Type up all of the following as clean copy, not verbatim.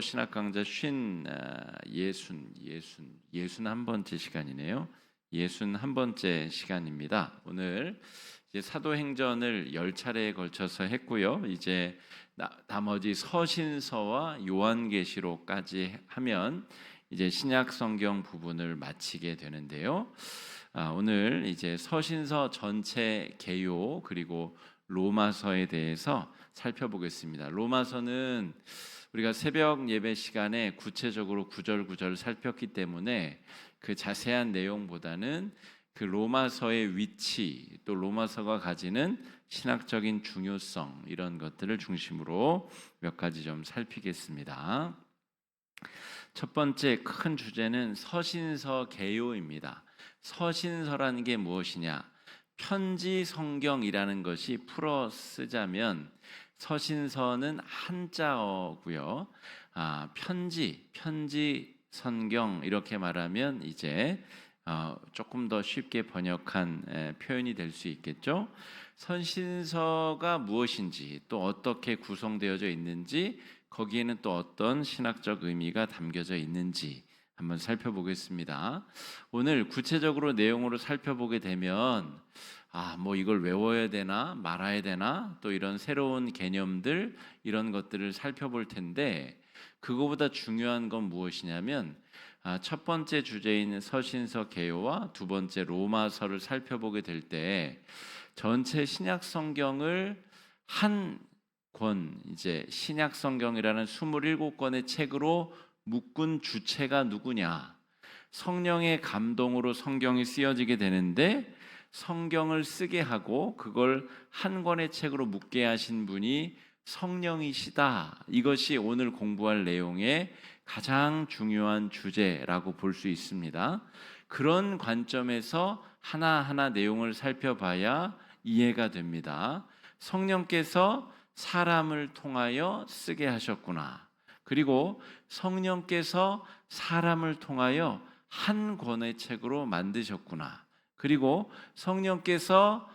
안녕하세요. 신학 강좌 예순 한 번째 시간이네요. 예순 한 번째 시간입니다. 오늘 이제 사도행전을 10차례에 걸쳐서 했고요. 이제 나머지 서신서와 요한계시록까지 하면 이제 신약 성경 부분을 마치게 되는데요. 오늘 이제 서신서 전체 개요 그리고 로마서에 대해서 살펴보겠습니다. 로마서는 우리가 새벽 예배 시간에 구체적으로 구절 살폈기 때문에 그 자세한 내용보다는 그 로마서의 위치, 또 로마서가 가지는 신학적인 중요성, 이런 것들을 중심으로 몇 가지 좀 살피겠습니다. 첫 번째 큰 주제는 서신서 개요입니다. 서신서라는 게 무엇이냐? 편지 성경이라는 것이 풀어 쓰자면 서신서는 한자어고요. 편지 성경 이렇게 말하면 이제 조금 더 쉽게 번역한 표현이 될 수 있겠죠. 서신서가 무엇인지, 또 어떻게 구성되어져 있는지, 거기에는 또 어떤 신학적 의미가 담겨져 있는지 한번 살펴보겠습니다. 오늘 구체적으로 내용으로 살펴보게 되면 뭐 이걸 외워야 되나 말아야 되나, 또 이런 새로운 개념들, 이런 것들을 살펴볼 텐데, 그거보다 중요한 건 무엇이냐면 첫 번째 주제인 서신서 개요와 두 번째 로마서를 살펴보게 될 때 전체 신약 성경을 한 권, 이제 신약 성경이라는 27권의 책으로 묶은 주체가 누구냐? 성령의 감동으로 성경이 쓰여지게 되는데, 성경을 쓰게 하고 그걸 한 권의 책으로 묶게 하신 분이 성령이시다. 이것이 오늘 공부할 내용의 가장 중요한 주제라고 볼 수 있습니다. 그런 관점에서 하나하나 내용을 살펴봐야 이해가 됩니다. 성령께서 사람을 통하여 쓰게 하셨구나. 그리고 성령께서 사람을 통하여 한 권의 책으로 만드셨구나. 그리고 성령께서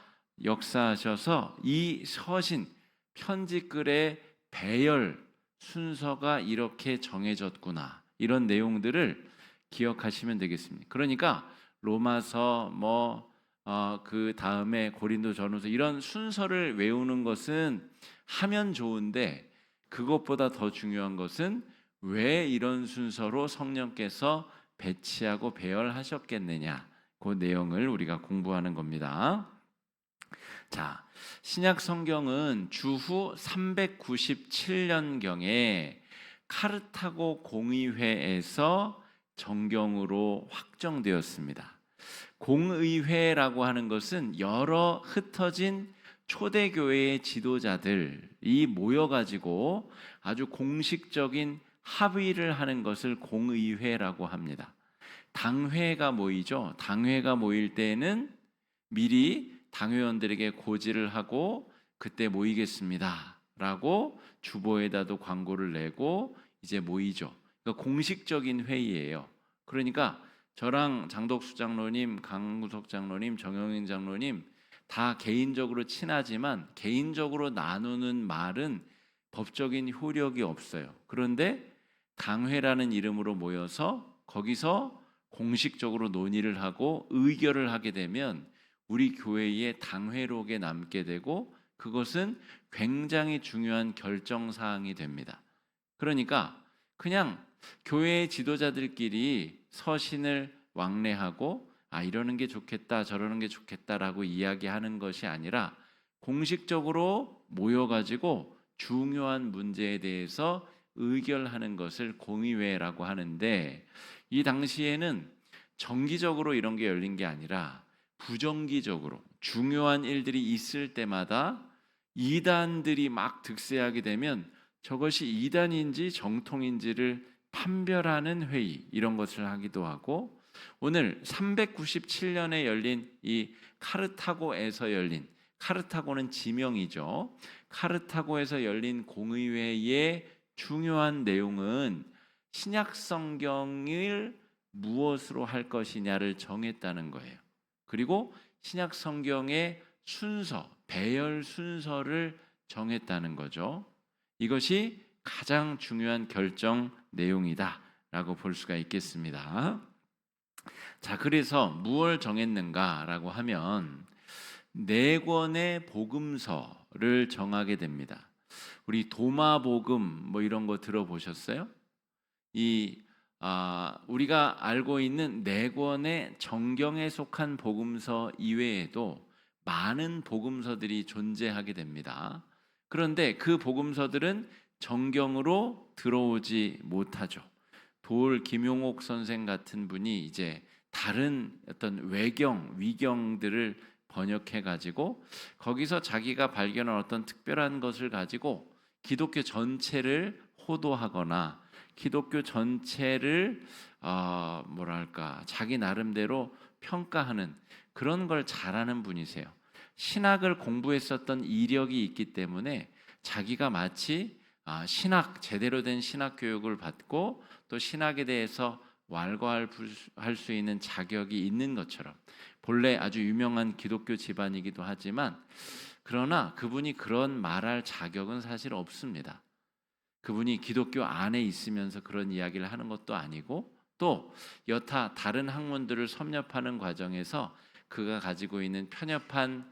역사하셔서 이 서신, 편지글의 배열 순서가 이렇게 정해졌구나. 이런 내용들을 기억하시면 되겠습니다. 그러니까 로마서 그 다음에 고린도전후서, 이런 순서를 외우는 것은 하면 좋은데, 그것보다 더 중요한 것은 왜 이런 순서로 성령께서 배치하고 배열하셨겠느냐, 그 내용을 우리가 공부하는 겁니다. 자, 신약 성경은 주후 397년경에 카르타고 공의회에서 정경으로 확정되었습니다. 공의회라고 하는 것은 여러 흩어진 초대교회의 지도자들이 모여가지고 아주 공식적인 합의를 하는 것을 공의회라고 합니다. 당회가 모이죠. 당회가 모일 때는 미리 당회원들에게 고지를 하고 그때 모이겠습니다 라고 주보에다도 광고를 내고 이제 모이죠. 그러니까 공식적인 회의예요. 그러니까 저랑 장덕수 장로님, 강구석 장로님, 정영인 장로님 다 개인적으로 친하지만 개인적으로 나누는 말은 법적인 효력이 없어요. 그런데 당회라는 이름으로 모여서 거기서 공식적으로 논의를 하고 의결을 하게 되면 우리 교회의 당회록에 남게 되고, 그것은 굉장히 중요한 결정사항이 됩니다. 그러니까 그냥 교회의 지도자들끼리 서신을 왕래하고 이러는 게 좋겠다 저러는 게 좋겠다라고 이야기하는 것이 아니라 공식적으로 모여가지고 중요한 문제에 대해서 의결하는 것을 공의회라고 하는데, 이 당시에는 정기적으로 이런 게 열린 게 아니라 부정기적으로 중요한 일들이 있을 때마다 이단들이 막 득세하게 되면 저것이 이단인지 정통인지를 판별하는 회의, 이런 것을 하기도 하고, 오늘 397년에 열린 이 카르타고에서 열린, 카르타고는 지명이죠. 카르타고에서 열린 공의회의 중요한 내용은 신약 성경을 무엇으로 할 것이냐를 정했다는 거예요. 그리고 신약 성경의 순서, 배열 순서를 정했다는 거죠. 이것이 가장 중요한 결정 내용이다라고 볼 수가 있겠습니다. 자, 그래서 무엇을 정했는가라고 하면 네 권의 복음서를 정하게 됩니다. 우리 도마복음 뭐 이런 거 들어보셨어요? 우리가 알고 있는 네 권의 정경에 속한 복음서 이외에도 많은 복음서들이 존재하게 됩니다. 그런데 그 복음서들은 정경으로 들어오지 못하죠. 도올 김용옥 선생 같은 분이 이제 다른 어떤 위경들을 번역해 가지고 거기서 자기가 발견한 어떤 특별한 것을 가지고 기독교 전체를 호도하거나 기독교 전체를 자기 나름대로 평가하는 그런 걸 잘하는 분이세요. 신학을 공부했었던 이력이 있기 때문에 자기가 마치 제대로 된 신학 교육을 받고 또 신학에 대해서 왈가왈부할 수 있는 자격이 있는 것처럼 본래 아주 유명한 기독교 집안이기도 하지만 그러나 그분이 그런 말할 자격은 사실 없습니다. 그분이 기독교 안에 있으면서 그런 이야기를 하는 것도 아니고 또 여타 다른 학문들을 섭렵하는 과정에서 그가 가지고 있는 편협한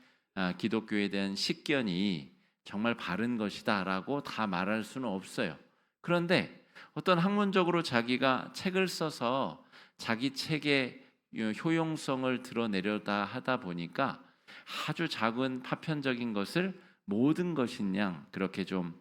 기독교에 대한 식견이 정말 바른 것이다라고 다 말할 수는 없어요. 그런데 어떤 학문적으로 자기가 책을 써서 자기 책의 효용성을 드러내려다 하다 보니까 아주 작은 파편적인 것을 모든 것인 양 그렇게 좀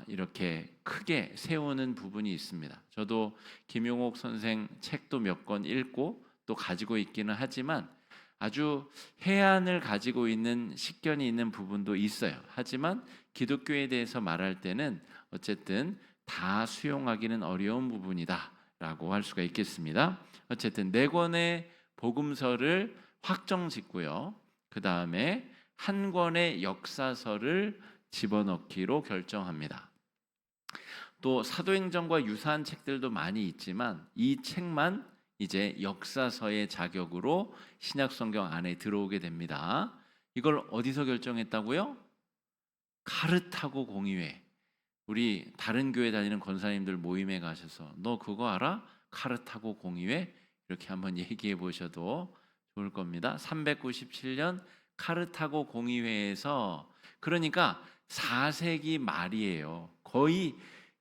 이렇게 크게 세우는 부분이 있습니다. 저도 김용옥 선생 책도 몇 권 읽고 또 가지고 있기는 하지만 아주 해안을 가지고 있는 식견이 있는 부분도 있어요. 하지만 기독교에 대해서 말할 때는 어쨌든 다 수용하기는 어려운 부분이다라고 할 수가 있겠습니다. 어쨌든 네 권의 복음서를 확정짓고요. 그 다음에 한 권의 역사서를 집어넣기로 결정합니다. 또 사도행전과 유사한 책들도 많이 있지만 이 책만 이제 역사서의 자격으로 신약성경 안에 들어오게 됩니다. 이걸 어디서 결정했다고요? 카르타고 공의회. 우리 다른 교회 다니는 권사님들 모임에 가셔서 너 그거 알아? 카르타고 공의회? 이렇게 한번 얘기해 보셔도 좋을 겁니다. 397년 카르타고 공의회에서 그러니까 4세기 말이에요. 거의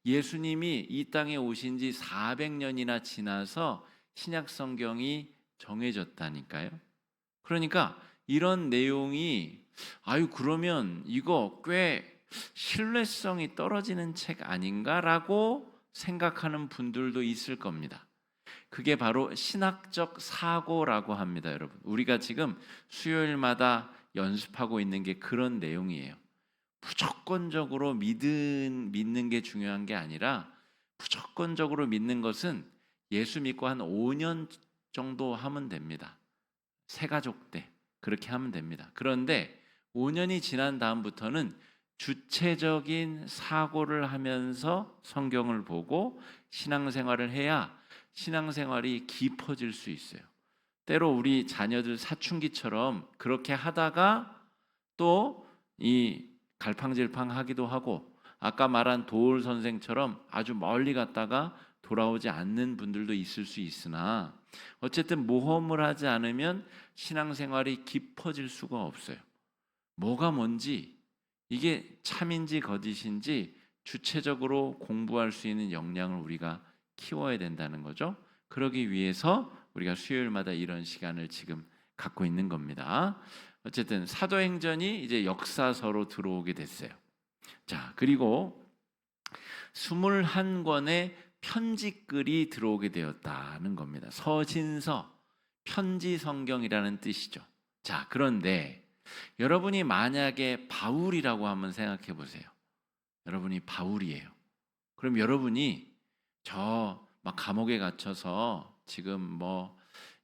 예수님이 이 땅에 오신 지 400년이나 지나서 신약 성경이 정해졌다니까요. 그러니까 이런 내용이 그러면 이거 꽤 신뢰성이 떨어지는 책 아닌가라고 생각하는 분들도 있을 겁니다. 그게 바로 신학적 사고라고 합니다, 여러분. 우리가 지금 수요일마다 연습하고 있는 게 그런 내용이에요. 무조건적으로 믿는 게 중요한 게 아니라 무조건적으로 믿는 것은 예수 믿고 한 5년 정도 하면 됩니다. 새가족 때 그렇게 하면 됩니다. 그런데 5년이 지난 다음부터는 주체적인 사고를 하면서 성경을 보고 신앙생활을 해야 신앙생활이 깊어질 수 있어요. 때로 우리 자녀들 사춘기처럼 그렇게 하다가 또 이 갈팡질팡 하기도 하고 아까 말한 도울 선생처럼 아주 멀리 갔다가 돌아오지 않는 분들도 있을 수 있으나 어쨌든 모험을 하지 않으면 신앙생활이 깊어질 수가 없어요. 뭐가 뭔지 이게 참인지 거짓인지 주체적으로 공부할 수 있는 역량을 우리가 키워야 된다는 거죠. 그러기 위해서 우리가 수요일마다 이런 시간을 지금 갖고 있는 겁니다. 어쨌든 사도행전이 이제 역사서로 들어오게 됐어요. 자, 그리고 21권의 편지글이 들어오게 되었다는 겁니다. 서신서, 편지 성경이라는 뜻이죠. 자, 그런데 여러분이 만약에 바울이라고 한번 생각해 보세요. 여러분이 바울이에요. 그럼 여러분이 저 막 감옥에 갇혀서 지금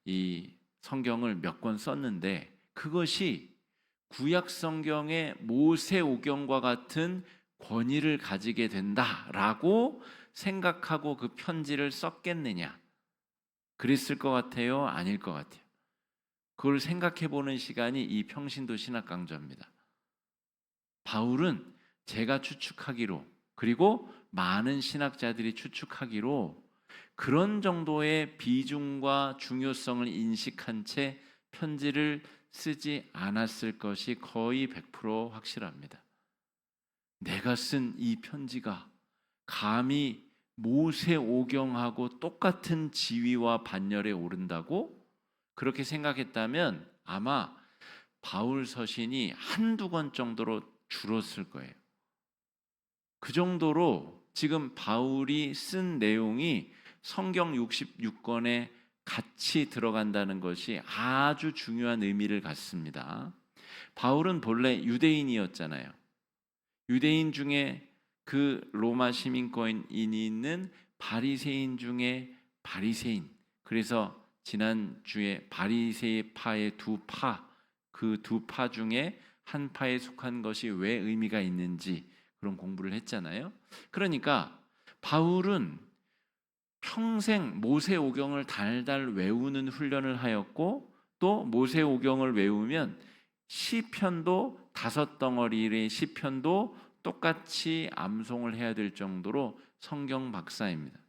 이 성경을 몇 권 썼는데 그것이 구약 성경의 모세오경과 같은 권위를 가지게 된다라고 생각하고 그 편지를 썼겠느냐? 그랬을 것 같아요? 아닐 것 같아요? 그걸 생각해 보는 시간이 이 평신도 신학 강좌입니다. 바울은 제가 추측하기로 그리고 많은 신학자들이 추측하기로 그런 정도의 비중과 중요성을 인식한 채 편지를 쓰지 않았을 것이 거의 100% 확실합니다. 내가 쓴 이 편지가 감히 모세오경하고 똑같은 지위와 반열에 오른다고 그렇게 생각했다면 아마 바울 서신이 한두 권 정도로 줄었을 거예요. 그 정도로 지금 바울이 쓴 내용이 성경 66권에 같이 들어간다는 것이 아주 중요한 의미를 갖습니다. 바울은 본래 유대인이었잖아요. 유대인 중에 그 로마 시민권이 있는 바리새인 중에 바리새인. 그래서 지난주에 바리새파의 그 두 파 중에 한 파에 속한 것이 왜 의미가 있는지 그런 공부를 했잖아요. 그러니까 바울은 평생 모세오경을 달달 외우는 훈련을 하였고 또 모세오경을 외우면 시편도 5덩어리의 시편도 똑같이 암송을 해야 될 정도로 성경 박사입니다.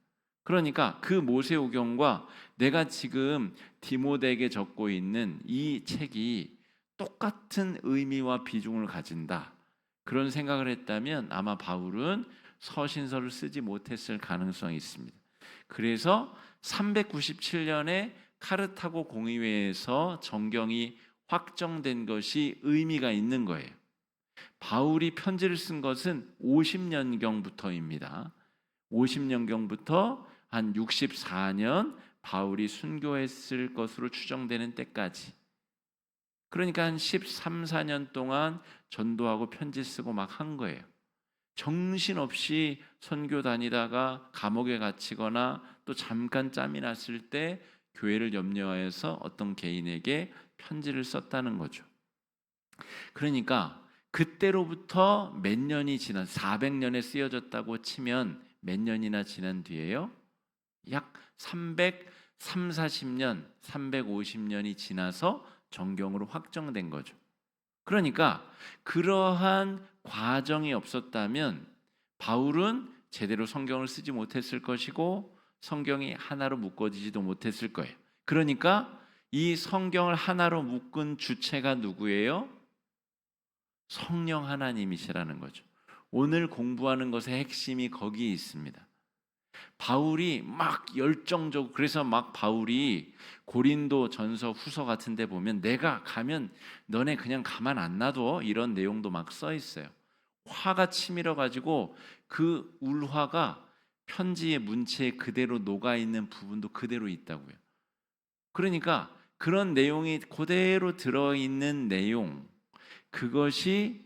그러니까 그 모세오경과 내가 지금 디모데에게 적고 있는 이 책이 똑같은 의미와 비중을 가진다. 그런 생각을 했다면 아마 바울은 서신서를 쓰지 못했을 가능성이 있습니다. 그래서 397년에 카르타고 공의회에서 정경이 확정된 것이 의미가 있는 거예요. 바울이 편지를 쓴 것은 50년경부터입니다. 50년경부터 한 64년 바울이 순교했을 것으로 추정되는 때까지. 그러니까 한 13, 14년 동안 전도하고 편지 쓰고 막 한 거예요. 정신없이 선교 다니다가 감옥에 갇히거나 또 잠깐 짬이 났을 때 교회를 염려하여서 어떤 개인에게 편지를 썼다는 거죠. 그러니까 그때로부터 몇 년이 지난 400년에 쓰여졌다고 치면 몇 년이나 지난 뒤에요? 약 340년, 350년이 지나서 정경으로 확정된 거죠. 그러니까 그러한 과정이 없었다면 바울은 제대로 성경을 쓰지 못했을 것이고 성경이 하나로 묶어지지도 못했을 거예요. 그러니까 이 성경을 하나로 묶은 주체가 누구예요? 성령 하나님이시라는 거죠. 오늘 공부하는 것의 핵심이 거기에 있습니다. 바울이 막 열정적으로, 그래서 막 바울이 고린도 전서 후서 같은 데 보면 내가 가면 너네 그냥 가만 안 놔둬, 이런 내용도 막 써 있어요. 화가 치밀어 가지고 그 울화가 편지의 문체에 그대로 녹아 있는 부분도 그대로 있다고요. 그러니까 그런 내용이 그대로 들어 있는 내용, 그것이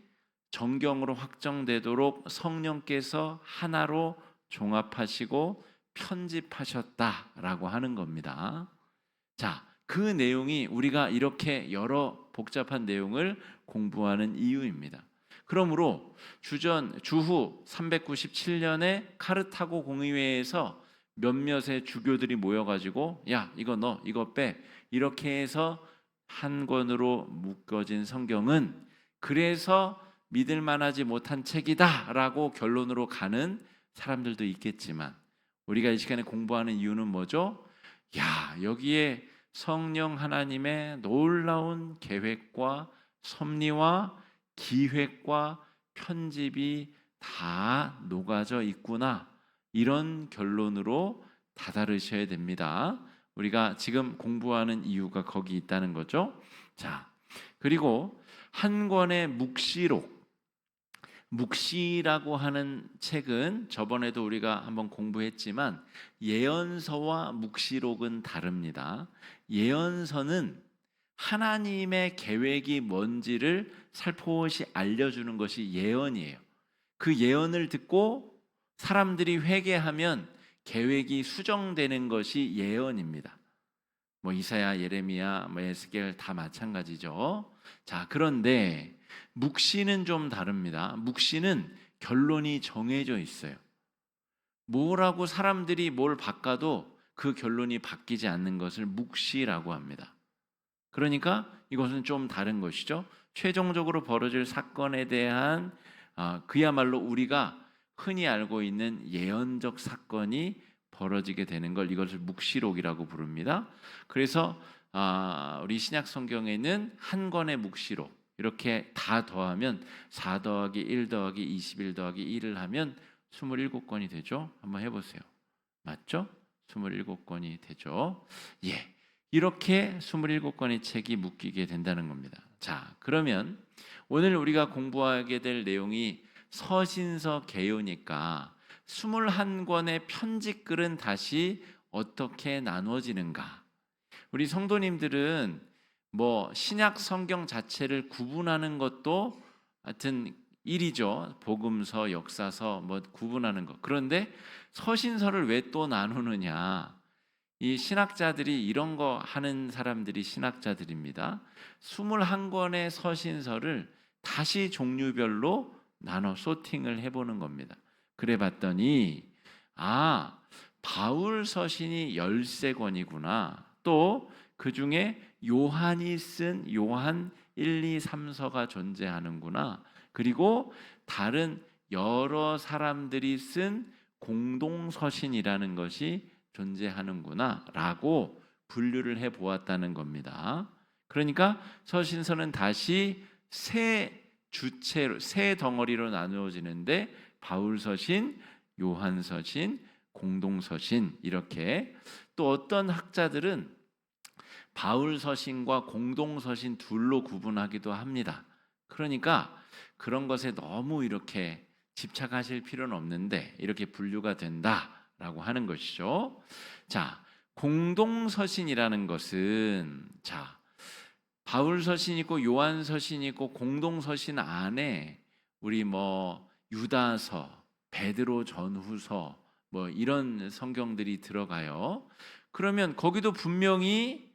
정경으로 확정되도록 성령께서 하나로 종합하시고 편집하셨다라고 하는 겁니다. 자, 그 내용이 우리가 이렇게 여러 복잡한 내용을 공부하는 이유입니다. 그러므로 주후 397년에 카르타고 공의회에서 몇몇의 주교들이 모여가지고 야, 이거 넣어, 이거 빼, 이렇게 해서 한 권으로 묶어진 성경은 그래서 믿을 만하지 못한 책이다라고 결론으로 가는 사람들도 있겠지만 우리가 이 시간에 공부하는 이유는 뭐죠? 야, 여기에 성령 하나님의 놀라운 계획과 섭리와 기획과 편집이 다 녹아져 있구나, 이런 결론으로 다다르셔야 됩니다. 우리가 지금 공부하는 이유가 거기 있다는 거죠. 자, 그리고 한 권의 묵시라고 하는 책은 저번에도 우리가 한번 공부했지만 예언서와 묵시록은 다릅니다. 예언서는 하나님의 계획이 뭔지를 살포시 알려주는 것이 예언이에요. 그 예언을 듣고 사람들이 회개하면 계획이 수정되는 것이 예언입니다. 이사야, 예레미야, 에스겔 다 마찬가지죠. 자, 그런데 묵시는 좀 다릅니다. 묵시는 결론이 정해져 있어요. 뭐라고 사람들이 뭘 바꿔도 그 결론이 바뀌지 않는 것을 묵시라고 합니다. 그러니까 이것은 좀 다른 것이죠. 최종적으로 벌어질 사건에 대한 그야말로 우리가 흔히 알고 있는 예언적 사건이 벌어지게 되는 걸 이것을 묵시록이라고 부릅니다. 그래서 우리 신약 성경에는 한 권의 묵시록 이렇게 다 더하면 4 더하기 1 더하기 21 더하기 1을 하면 27권이 되죠. 한번 해보세요. 맞죠? 27권이 되죠. 예, 이렇게 27권의 책이 묶이게 된다는 겁니다. 자, 그러면 오늘 우리가 공부하게 될 내용이 서신서 개요니까 21권의 편지글은 다시 어떻게 나누어지는가? 우리 성도님들은 뭐 신약 성경 자체를 구분하는 것도 하여튼 일이죠. 복음서, 역사서 뭐 구분하는 것. 그런데 서신서를 왜 또 나누느냐? 이 신학자들이 이런 거 하는 사람들이 신학자들입니다. 21권의 서신서를 다시 종류별로 나눠 소팅을 해보는 겁니다. 그래 봤더니 바울 서신이 13권이구나. 또 그 중에 요한이 쓴 요한 1, 2, 3서가 존재하는구나. 그리고 다른 여러 사람들이 쓴 공동서신이라는 것이 존재하는구나 라고 분류를 해보았다는 겁니다. 그러니까 서신서는 다시 세 주체로, 세 덩어리로 나누어지는데 바울서신, 요한서신, 공동서신 이렇게. 또 어떤 학자들은 바울서신과 공동서신 둘로 구분하기도 합니다. 그러니까 그런 것에 너무 이렇게 집착하실 필요는 없는데 이렇게 분류가 된다라고 하는 것이죠. 자, 공동서신이라는 것은 바울서신 있고 요한서신 있고 공동서신 안에 우리 뭐 유다서, 베드로 전후서 뭐 이런 성경들이 들어가요. 그러면 거기도 분명히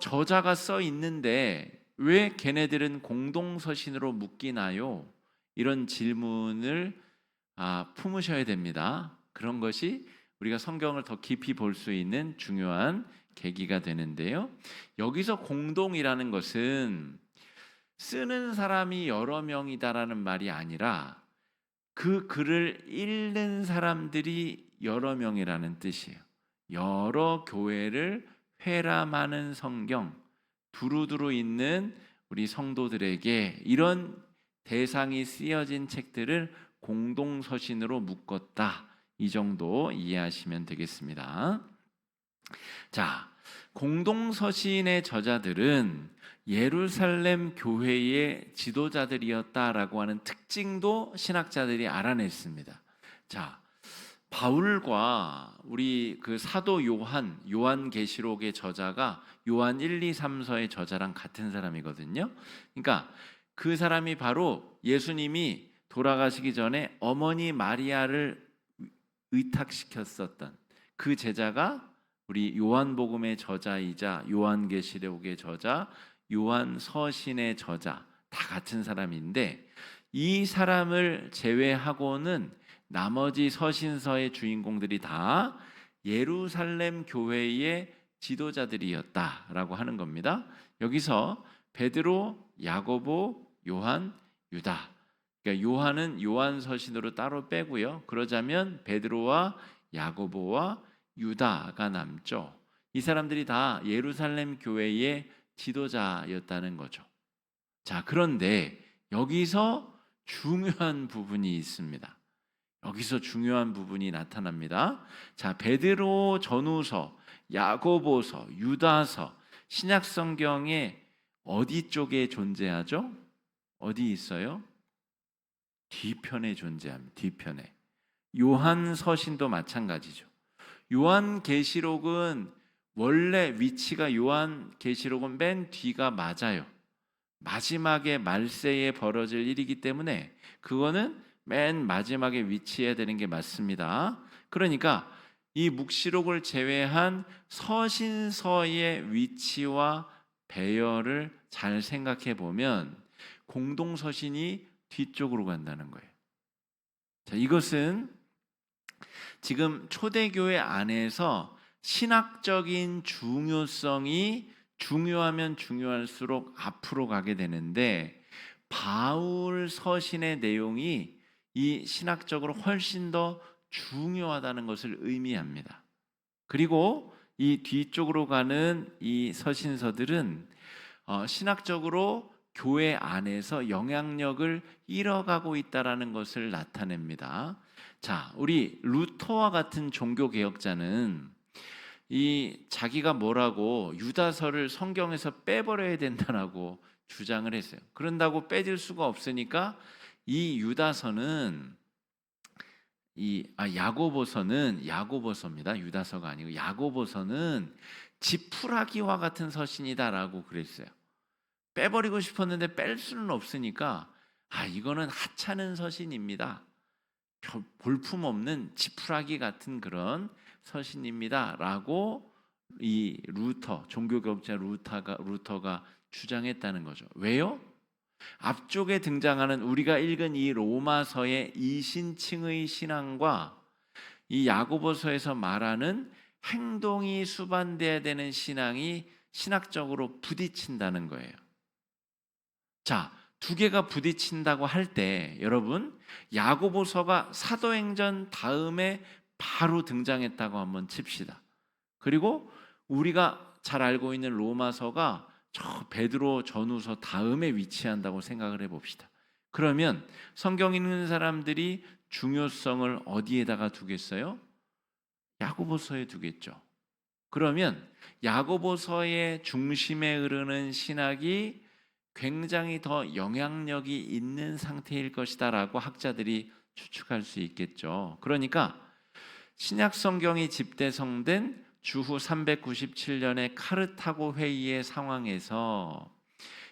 저자가 써 있는데 왜 걔네들은 공동서신으로 묶이나요? 이런 질문을 품으셔야 됩니다. 그런 것이 우리가 성경을 더 깊이 볼 수 있는 중요한 계기가 되는데요. 여기서 공동이라는 것은 쓰는 사람이 여러 명이다라는 말이 아니라 그 글을 읽는 사람들이 여러 명이라는 뜻이에요. 여러 교회를 회람하는 성경, 두루두루 있는 우리 성도들에게 이런 대상이 쓰여진 책들을 공동서신으로 묶었다. 이 정도 이해하시면 되겠습니다. 자, 공동서신의 저자들은 예루살렘 교회의 지도자들이었다라고 하는 특징도 신학자들이 알아냈습니다. 자, 바울과 우리 그 사도 요한계시록의 저자가 요한 1, 2, 3서의 저자랑 같은 사람이거든요. 그러니까 그 사람이 바로 예수님이 돌아가시기 전에 어머니 마리아를 의탁시켰었던 그 제자가 우리 요한복음의 저자이자 요한계시록의 저자, 요한서신의 저자 다 같은 사람인데 이 사람을 제외하고는 나머지 서신서의 주인공들이 다 예루살렘 교회의 지도자들이었다라고 하는 겁니다. 여기서 베드로, 야고보, 요한, 유다. 그러니까 요한은 요한서신으로 따로 빼고요. 그러자면 베드로와 야고보와 유다가 남죠. 이 사람들이 다 예루살렘 교회의 지도자였다는 거죠. 자, 그런데 여기서 중요한 부분이 있습니다. 여기서 중요한 부분이 나타납니다. 자, 베드로 전후서, 야고보서, 유다서, 신약 성경에 어디 쪽에 존재하죠? 어디 있어요? 뒤편에 존재합니다. 뒤편에. 요한서신도 마찬가지죠. 요한계시록은 원래 위치가 요한계시록은 맨 뒤가 맞아요. 마지막에 말세에 벌어질 일이기 때문에 그거는 맨 마지막에 위치해야 되는 게 맞습니다. 그러니까 이 묵시록을 제외한 서신서의 위치와 배열을 잘 생각해 보면 공동서신이 뒤쪽으로 간다는 거예요. 자, 이것은 지금 초대교회 안에서 신학적인 중요성이 중요하면 중요할수록 앞으로 가게 되는데 바울 서신의 내용이 이 신학적으로 훨씬 더 중요하다는 것을 의미합니다. 그리고 이 뒤쪽으로 가는 이 서신서들은 신학적으로 교회 안에서 영향력을 잃어가고 있다라는 것을 나타냅니다. 자, 우리 루터와 같은 종교 개혁자는 이 자기가 뭐라고 유다서를 성경에서 빼버려야 된다라고 주장을 했어요. 그런다고 빼질 수가 없으니까 이 유다서는 야고보서입니다. 유다서가 아니고 야고보서는 지푸라기와 같은 서신이다라고 그랬어요. 빼버리고 싶었는데 뺄 수는 없으니까 이거는 하찮은 서신입니다. 볼품없는 지푸라기 같은 그런 서신입니다라고 이 종교개혁자 루터가 주장했다는 거죠. 왜요? 앞쪽에 등장하는 우리가 읽은 이 로마서의 이신칭의 신앙과 이 야고보서에서 말하는 행동이 수반돼야 되는 신앙이 신학적으로 부딪힌다는 거예요. 자, 두 개가 부딪힌다고 할 때 여러분, 야고보서가 사도행전 다음에 바로 등장했다고 한번 칩시다. 그리고 우리가 잘 알고 있는 로마서가 저 베드로 전후서 다음에 위치한다고 생각을 해봅시다. 그러면 성경 읽는 사람들이 중요성을 어디에다가 두겠어요? 야고보서에 두겠죠. 그러면 야고보서의 중심에 흐르는 신학이 굉장히 더 영향력이 있는 상태일 것이다라고 학자들이 추측할 수 있겠죠. 그러니까 신약 성경이 집대성된 주후 397년의 카르타고 회의의 상황에서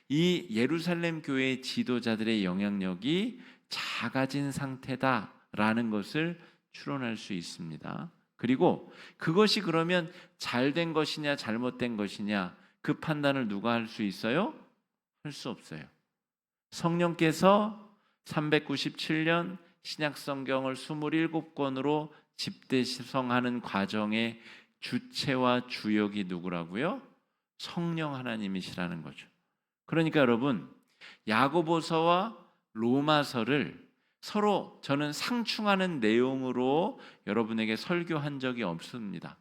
이 예루살렘 교회의 지도자들의 영향력이 작아진 상태다라는 것을 추론할 수 있습니다. 그리고 그것이 그러면 잘된 것이냐 잘못된 것이냐 그 판단을 누가 할 수 있어요? 할 수 없어요. 성령께서 397년 신약 성경을 27권으로 집대성하는 과정의 주체와 주역이 누구라고요? 성령 하나님이시라는 거죠. 그러니까 여러분, 야고보서와 로마서를 서로 저는 상충하는 내용으로 여러분에게 설교한 적이 없습니다.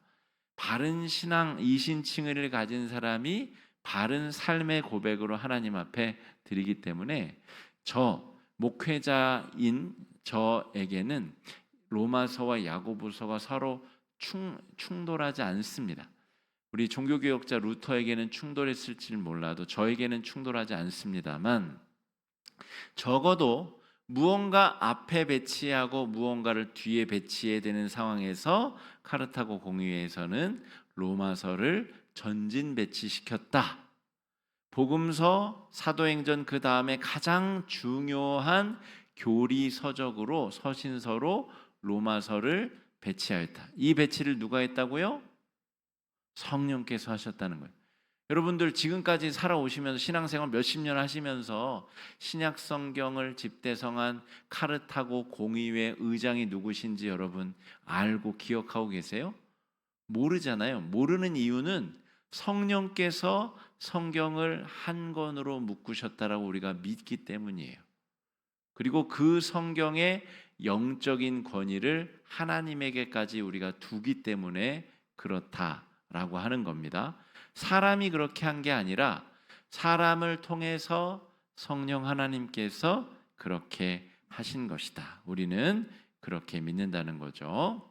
바른 신앙 이신칭의를 가진 사람이 바른 삶의 고백으로 하나님 앞에 드리기 때문에 목회자인 저에게는 로마서와 야고보서가 서로 충돌하지 않습니다. 우리 종교개혁자 루터에게는 충돌했을지 몰라도 저에게는 충돌하지 않습니다만 적어도 무언가 앞에 배치하고 무언가를 뒤에 배치해야 되는 상황에서 카르타고 공의회에서는 로마서를 전진 배치시켰다. 복음서, 사도행전 그 다음에 가장 중요한 교리 서적으로 서신서로 로마서를 배치하였다. 이 배치를 누가 했다고요? 성령께서 하셨다는 거예요. 여러분들 지금까지 살아오시면서 신앙생활 몇십 년 하시면서 신약 성경을 집대성한 카르타고 공의회 의장이 누구신지 여러분 알고 기억하고 계세요? 모르잖아요. 모르는 이유는 성령께서 성경을 한 권으로 묶으셨다라고 우리가 믿기 때문이에요. 그리고 그 성경의 영적인 권위를 하나님에게까지 우리가 두기 때문에 그렇다라고 하는 겁니다. 사람이 그렇게 한 게 아니라 사람을 통해서 성령 하나님께서 그렇게 하신 것이다. 우리는 그렇게 믿는다는 거죠.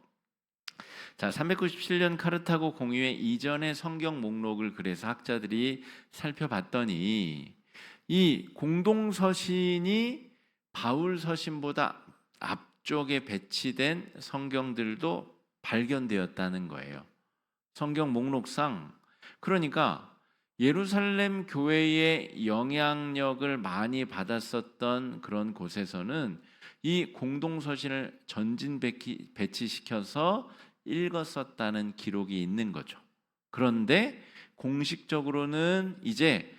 자, 397년 카르타고 공의회 이전의 성경 목록을 그래서 학자들이 살펴봤더니 이 공동서신이 바울 서신보다 앞쪽에 배치된 성경들도 발견되었다는 거예요. 성경 목록상. 그러니까 예루살렘 교회의 영향력을 많이 받았었던 그런 곳에서는 이 공동서신을 전진 배치시켜서 읽었었다는 기록이 있는 거죠. 그런데 공식적으로는 이제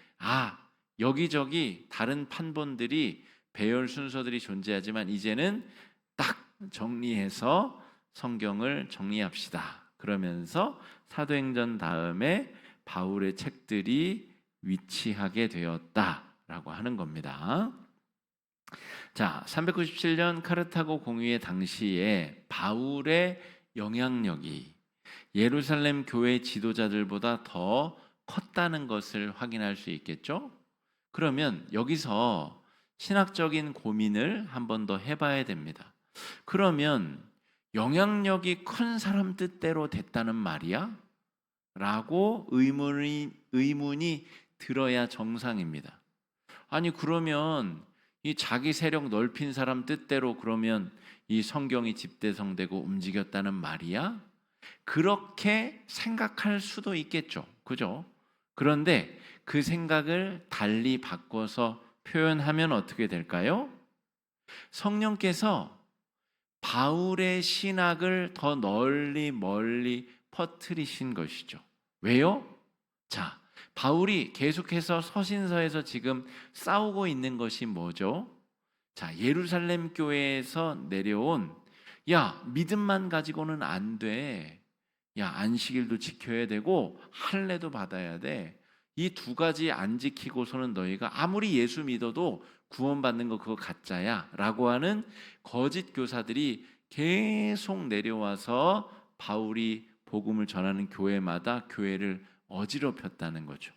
여기저기 다른 판본들이 배열 순서들이 존재하지만 이제는 딱 정리해서 성경을 정리합시다. 그러면서 사도행전 다음에 바울의 책들이 위치하게 되었다라고 하는 겁니다. 자, 397년 카르타고 공의회 당시에 바울의 영향력이 예루살렘 교회 지도자들보다 더 컸다는 것을 확인할 수 있겠죠? 그러면 여기서 신학적인 고민을 한 번 더 해봐야 됩니다. 그러면 영향력이 큰 사람 뜻대로 됐다는 말이야? 라고 의문이 들어야 정상입니다. 아니, 그러면 이 자기 세력 넓힌 사람 뜻대로 그러면 이 성경이 집대성되고 움직였다는 말이야? 그렇게 생각할 수도 있겠죠. 그죠? 그런데 그 생각을 달리 바꿔서 표현하면 어떻게 될까요? 성령께서 바울의 신학을 더 널리 멀리 퍼뜨리신 것이죠. 왜요? 자, 바울이 계속해서 서신서에서 지금 싸우고 있는 것이 뭐죠? 자, 예루살렘 교회에서 내려온 야, 믿음만 가지고는 안 돼. 야, 안식일도 지켜야 되고 할례도 받아야 돼. 이 두 가지 안 지키고서는 너희가 아무리 예수 믿어도 구원받는 거 그거 가짜야 라고 하는 거짓 교사들이 계속 내려와서 바울이 복음을 전하는 교회마다 교회를 어지럽혔다는 거죠.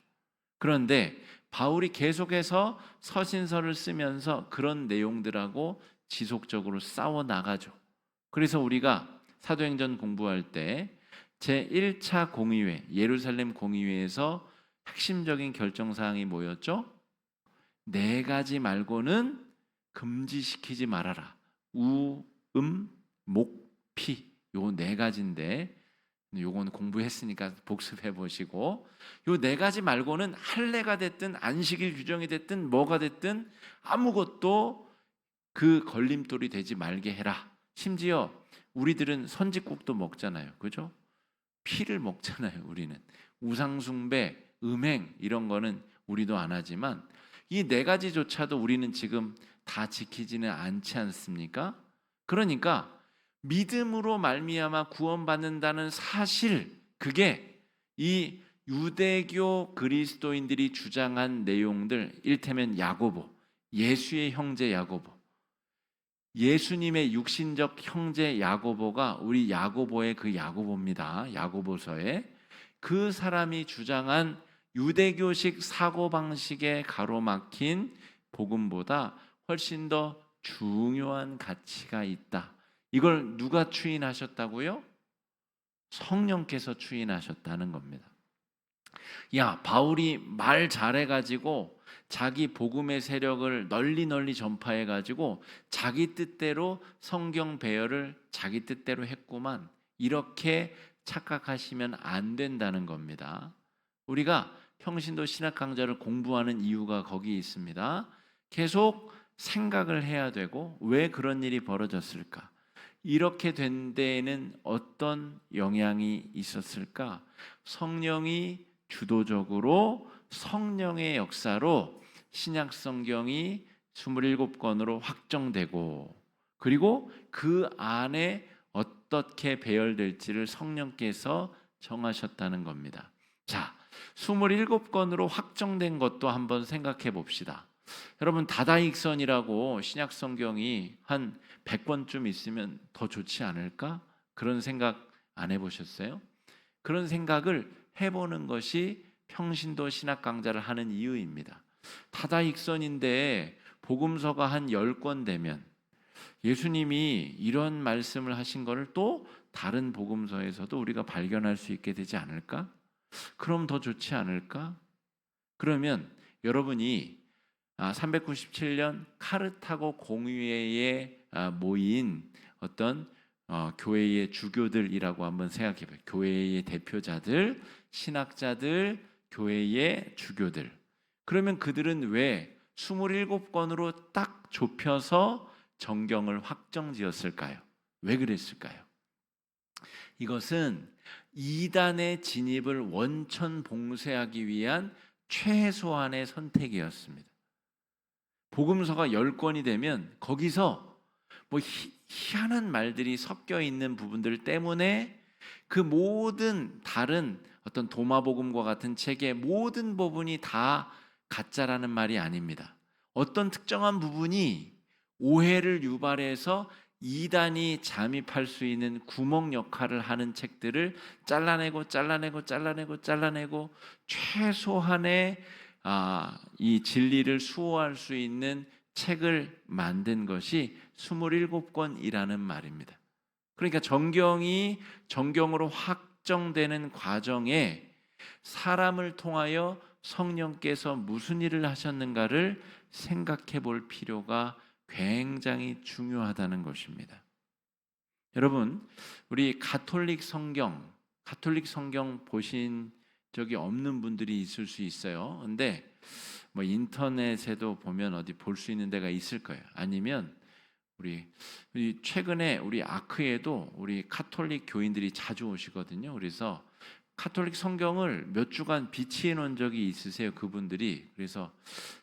그런데 바울이 계속해서 서신서를 쓰면서 그런 내용들하고 지속적으로 싸워 나가죠. 그래서 우리가 사도행전 공부할 때 제1차 공의회, 예루살렘 공의회에서 핵심적인 결정사항이 뭐였죠? 네 가지 말고는 금지시키지 말아라. 우, 목, 피. 요 네 가지인데 요건 공부했으니까 복습해 보시고 요 네 가지 말고는 할례가 됐든 안식일 규정이 됐든 뭐가 됐든 아무것도 그 걸림돌이 되지 말게 해라. 심지어 우리들은 선지국도 먹잖아요. 그죠? 피를 먹잖아요. 우리는 우상숭배, 음행 이런 거는 우리도 안 하지만 이 네 가지조차도 우리는 지금 다 지키지는 않지 않습니까? 그러니까 믿음으로 말미암아 구원받는다는 사실, 그게 이 유대교 그리스도인들이 주장한 내용들, 일테면 야고보, 예수의 형제 야고보, 예수님의 육신적 형제 야고보가 우리 야고보의 그 야고보입니다. 야고보서에 그 사람이 주장한 유대교식 사고방식에 가로막힌 복음보다 훨씬 더 중요한 가치가 있다. 이걸 누가 추인하셨다고요? 성령께서 추인하셨다는 겁니다. 야, 바울이 말 잘해가지고 자기 복음의 세력을 널리 전파해가지고 자기 뜻대로 성경 배열을 자기 뜻대로 했구만. 이렇게 착각하시면 안 된다는 겁니다. 우리가 평신도 신학 강좌를 공부하는 이유가 거기 있습니다. 계속 생각을 해야 되고 왜 그런 일이 벌어졌을까? 이렇게 된 데에는 어떤 영향이 있었을까? 성령이 주도적으로 성령의 역사로 신약 성경이 27권으로 확정되고 그리고 그 안에 어떻게 배열될지를 성령께서 정하셨다는 겁니다. 자, 27권으로 확정된 것도 한번 생각해 봅시다. 여러분, 다다익선이라고 신약 성경이 한 100권쯤 있으면 더 좋지 않을까? 그런 생각 안 해보셨어요? 그런 생각을 해보는 것이 평신도 신학 강좌를 하는 이유입니다. 다다익선인데 복음서가 한 10권 되면 예수님이 이런 말씀을 하신 것을 또 다른 복음서에서도 우리가 발견할 수 있게 되지 않을까? 그럼 더 좋지 않을까? 그러면 여러분이 397년 카르타고 공의회에 모인 어떤 교회의 주교들이라고 한번 생각해 봐요. 교회의 대표자들, 신학자들, 교회의 주교들. 그러면 그들은 왜 27권으로 딱 좁혀서 정경을 확정지었을까요? 왜 그랬을까요? 이것은 이단의 진입을 원천 봉쇄하기 위한 최소한의 선택이었습니다. 복음서가 10권이 되면 거기서 뭐 희한한 말들이 섞여 있는 부분들 때문에 그 모든 다른 어떤 도마복음과 같은 책의 모든 부분이 다 가짜라는 말이 아닙니다. 어떤 특정한 부분이 오해를 유발해서 이단이 잠입할 수 있는 구멍 역할을 하는 책들을 잘라내고 최소한의 이 진리를 수호할 수 있는 책을 만든 것이 27권이라는 말입니다. 그러니까 정경으로 확정되는 과정에 사람을 통하여 성령께서 무슨 일을 하셨는가를 생각해 볼 필요가 굉장히 중요하다는 것입니다. 여러분, 우리 가톨릭 성경 보신 적이 없는 분들이 있을 수 있어요. 근데 뭐 인터넷에도 보면 어디 볼 수 있는 데가 있을 거예요. 아니면 우리 최근에 우리 아크에도 우리 가톨릭 교인들이 자주 오시거든요. 그래서 가톨릭 성경을 몇 주간 비치해 놓은 적이 있으세요, 그분들이. 그래서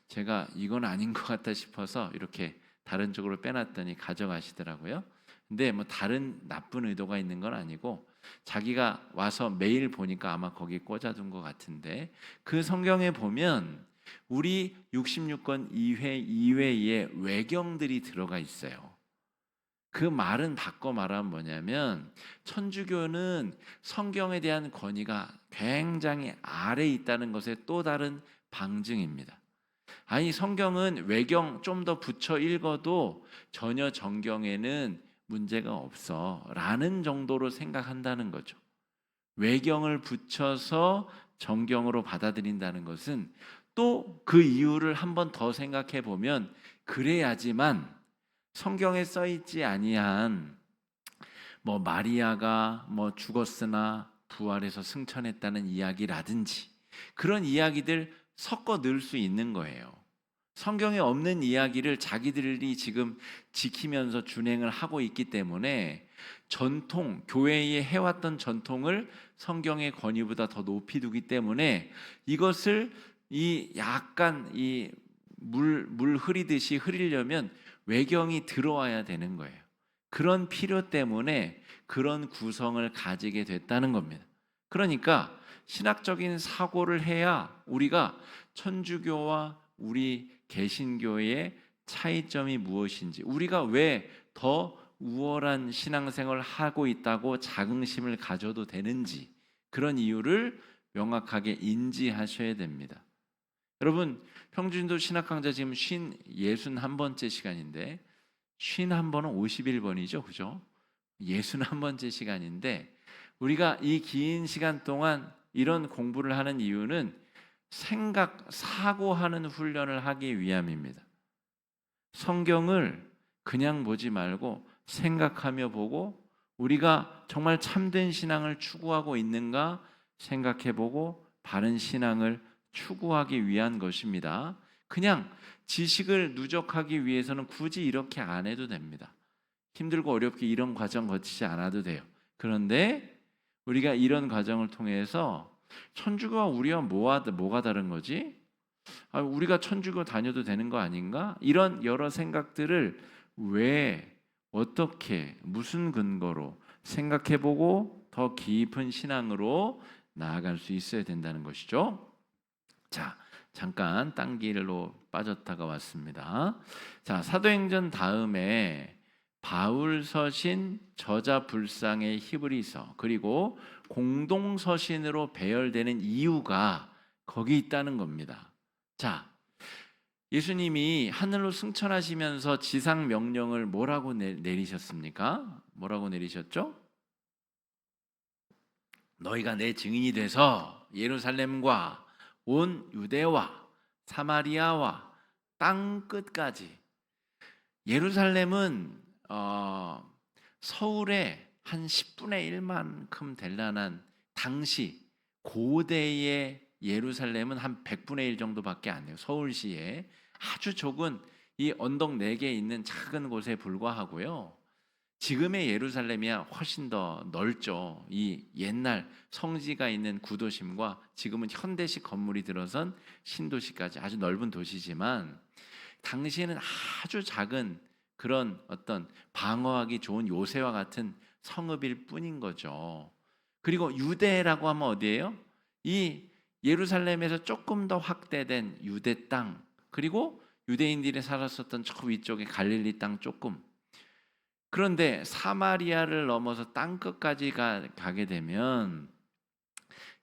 제가 이건 아닌 것 같다 싶어서 이렇게 다른 쪽으로 빼놨더니 가져가시더라고요. 근데 뭐 다른 나쁜 의도가 있는 건 아니고 자기가 와서 매일 보니까 아마 거기 꽂아둔 것 같은데, 그 성경에 보면 우리 66권 이외에 외경들이 들어가 있어요. 그 말은 바꿔 말하면 뭐냐면, 천주교는 성경에 대한 권위가 굉장히 아래에 있다는 것의 또 다른 방증입니다. 아니, 성경은 외경 좀 더 붙여 읽어도 전혀 정경에는 문제가 없어 라는 정도로 생각한다는 거죠. 외경을 붙여서 정경으로 받아들인다는 것은 또 그 이유를 한 번 더 생각해 보면, 그래야지만 성경에 써 있지 아니한 뭐 마리아가 뭐 죽었으나 부활해서 승천했다는 이야기라든지 그런 이야기들 섞어 넣을 수 있는 거예요. 성경에 없는 이야기를 자기들이 지금 지키면서 준행을 하고 있기 때문에 교회에 해왔던 전통을 성경의 권위보다 더 높이 두기 때문에 이것을 약간 물 흐리듯이 흐리려면 외경이 들어와야 되는 거예요. 그런 필요 때문에 그런 구성을 가지게 됐다는 겁니다. 그러니까 신학적인 사고를 해야 우리가 천주교와 우리 개신교의 차이점이 무엇인지, 우리가 왜 더 우월한 신앙생활을 하고 있다고 자긍심을 가져도 되는지, 그런 이유를 명확하게 인지하셔야 됩니다. 여러분, 평균도 신학 강좌 지금 61번째 시간인데 51번은 51번이죠. 그죠? 61번째 시간인데 우리가 이 긴 시간 동안 이런 공부를 하는 이유는 사고하는 훈련을 하기 위함입니다. 성경을 그냥 보지 말고 생각하며 보고, 우리가 정말 참된 신앙을 추구하고 있는가 생각해보고 바른 신앙을 추구하기 위한 것입니다. 그냥 지식을 누적하기 위해서는 굳이 이렇게 안 해도 됩니다. 힘들고 어렵게 이런 과정 거치지 않아도 돼요. 그런데 우리가 이런 과정을 통해서 천주교와 우리와 뭐가 다른 거지? 우리가 천주교 다녀도 되는 거 아닌가? 이런 여러 생각들을 왜, 어떻게, 무슨 근거로 생각해보고 더 깊은 신앙으로 나아갈 수 있어야 된다는 것이죠. 자, 잠깐 딴 길로 빠졌다가 왔습니다. 자, 사도행전 다음에 바울서신, 저자불상의 히브리서, 그리고 공동서신으로 배열되는 이유가 거기 있다는 겁니다. 자, 예수님이 하늘로 승천하시면서 지상 명령을 뭐라고 내리셨습니까? 뭐라고 내리셨죠? 너희가 내 증인이 돼서 예루살렘과 온 유대와 사마리아와 땅 끝까지. 예루살렘은 서울의 한 10분의 1만큼 될만한, 당시 고대의 예루살렘은 한 100분의 1 정도밖에 안 돼요. 서울시에 아주 적은 이 언덕 4개에 있는 작은 곳에 불과하고요. 지금의 예루살렘이야 훨씬 더 넓죠. 이 옛날 성지가 있는 구도심과 지금은 현대식 건물이 들어선 신도시까지 아주 넓은 도시지만, 당시에는 아주 작은 그런 어떤 방어하기 좋은 요새와 같은 성읍일 뿐인 거죠. 그리고 유대라고 하면 어디예요? 이 예루살렘에서 조금 더 확대된 유대 땅, 그리고 유대인들이 살았었던 저 위쪽에 갈릴리 땅 조금. 그런데 사마리아를 넘어서 땅끝까지 가게 되면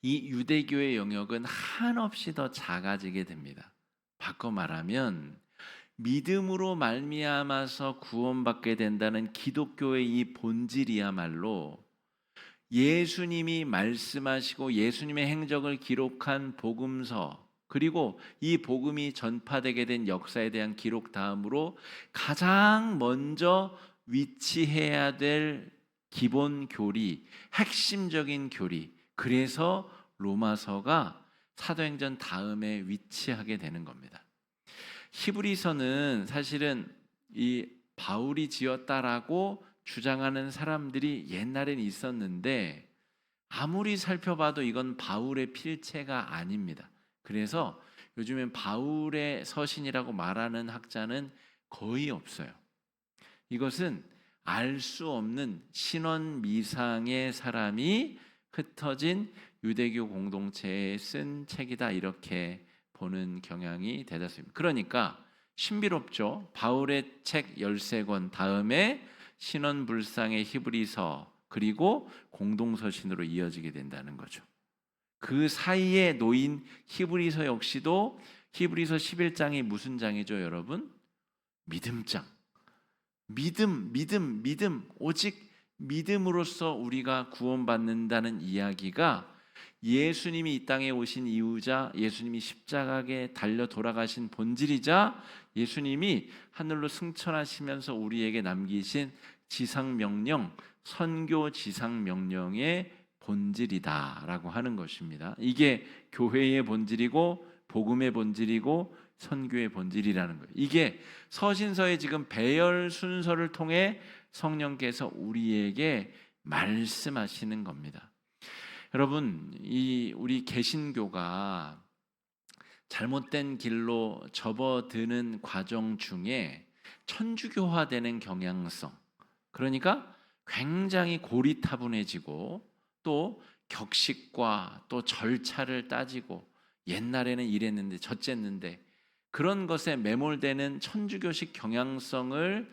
이 유대교의 영역은 한없이 더 작아지게 됩니다. 바꿔 말하면 믿음으로 말미암아서 구원받게 된다는 기독교의 이 본질이야말로 예수님이 말씀하시고 예수님의 행적을 기록한 복음서, 그리고 이 복음이 전파되게 된 역사에 대한 기록 다음으로 가장 먼저 위치해야 될 기본 교리, 핵심적인 교리, 그래서 로마서가 사도행전 다음에 위치하게 되는 겁니다. 히브리서는 사실은 이 바울이 지었다라고 주장하는 사람들이 옛날엔 있었는데 아무리 살펴봐도 이건 바울의 필체가 아닙니다. 그래서 요즘엔 바울의 서신이라고 말하는 학자는 거의 없어요. 이것은 알 수 없는 신원 미상의 사람이 흩어진 유대교 공동체에 쓴 책이다, 이렇게 보는 경향이 대다수입니다. 그러니까 신비롭죠. 바울의 책 13권 다음에 신원불상의 히브리서, 그리고 공동서신으로 이어지게 된다는 거죠. 그 사이에 놓인 히브리서 역시도 히브리서 11장이 무슨 장이죠, 여러분? 믿음장. 믿음. 오직 믿음으로써 우리가 구원받는다는 이야기가 예수님이 이 땅에 오신 이유자, 예수님이 십자가에 달려 돌아가신 본질이자 예수님이 하늘로 승천하시면서 우리에게 남기신 지상명령, 선교 지상명령의 본질이다라고 하는 것입니다. 이게 교회의 본질이고 복음의 본질이고 선교의 본질이라는 거예요. 이게 서신서의 지금 배열 순서를 통해 성령께서 우리에게 말씀하시는 겁니다. 여러분, 우리 개신교가 잘못된 길로 접어드는 과정 중에 천주교화되는 경향성, 그러니까 굉장히 고리타분해지고 또 격식과 또 절차를 따지고 옛날에는 이랬는데 저쨌는데 그런 것에 매몰되는 천주교식 경향성을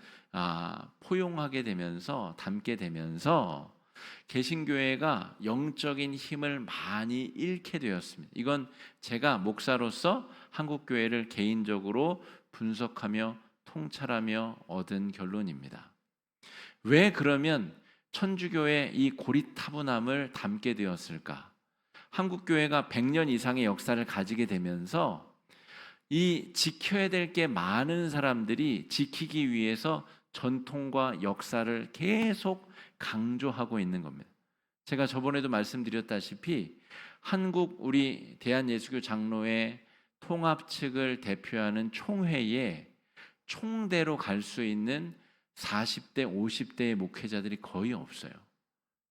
포용하게 되면서, 담게 되면서 개신교회가 영적인 힘을 많이 잃게 되었습니다. 이건 제가 목사로서 한국교회를 개인적으로 분석하며 통찰하며 얻은 결론입니다. 왜 그러면 천주교의 이 고리타분함을 담게 되었을까? 한국교회가 100년 이상의 역사를 가지게 되면서 이 지켜야 될 게 많은 사람들이 지키기 위해서 전통과 역사를 계속 강조하고 있는 겁니다. 제가 저번에도 말씀드렸다시피 한국 우리 대한예수교 장로회 통합 측을 대표하는 총회에 총대로 갈 수 있는 40대, 50대의 목회자들이 거의 없어요.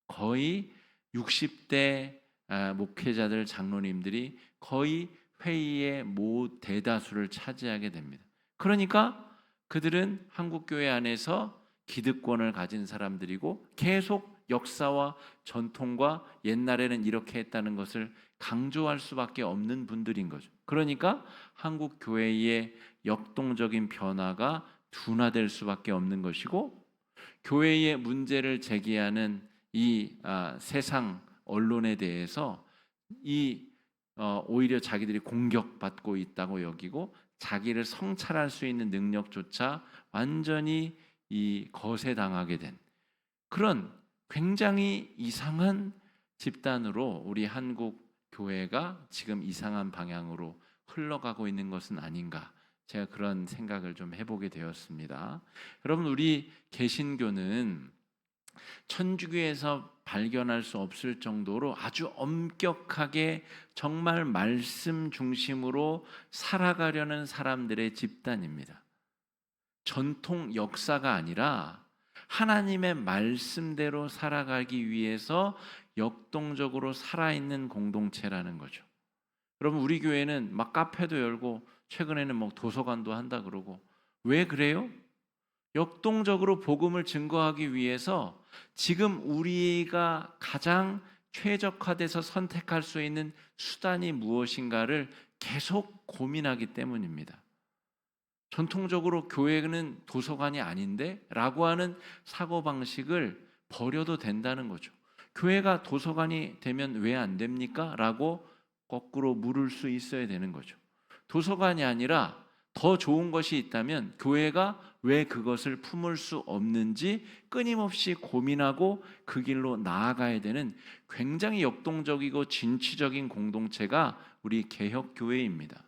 거의 60대 목회자들, 장로님들이 거의 회의의 대다수를 차지하게 됩니다. 그러니까 그들은 한국교회 안에서 기득권을 가진 사람들이고 계속 역사와 전통과 옛날에는 이렇게 했다는 것을 강조할 수밖에 없는 분들인 거죠. 그러니까 한국 교회의 역동적인 변화가 둔화될 수밖에 없는 것이고, 교회의 문제를 제기하는 이 세상 언론에 대해서 오히려 자기들이 공격받고 있다고 여기고 자기를 성찰할 수 있는 능력조차 완전히 거세당하게 된 그런 굉장히 이상한 집단으로 우리 한국 교회가 지금 이상한 방향으로 흘러가고 있는 것은 아닌가, 제가 그런 생각을 좀 해보게 되었습니다. 여러분, 우리 개신교는 천주교에서 발견할 수 없을 정도로 아주 엄격하게 정말 말씀 중심으로 살아가려는 사람들의 집단입니다. 전통 역사가 아니라 하나님의 말씀대로 살아가기 위해서 역동적으로 살아있는 공동체라는 거죠. 여러분, 우리 교회는 막 카페도 열고 최근에는 뭐 도서관도 한다 그러고, 왜 그래요? 역동적으로 복음을 증거하기 위해서 지금 우리가 가장 최적화돼서 선택할 수 있는 수단이 무엇인가를 계속 고민하기 때문입니다. 전통적으로 교회는 도서관이 아닌데? 라고 하는 사고방식을 버려도 된다는 거죠. 교회가 도서관이 되면 왜 안 됩니까? 라고 거꾸로 물을 수 있어야 되는 거죠. 도서관이 아니라 더 좋은 것이 있다면 교회가 왜 그것을 품을 수 없는지 끊임없이 고민하고 그 길로 나아가야 되는 굉장히 역동적이고 진취적인 공동체가 우리 개혁교회입니다.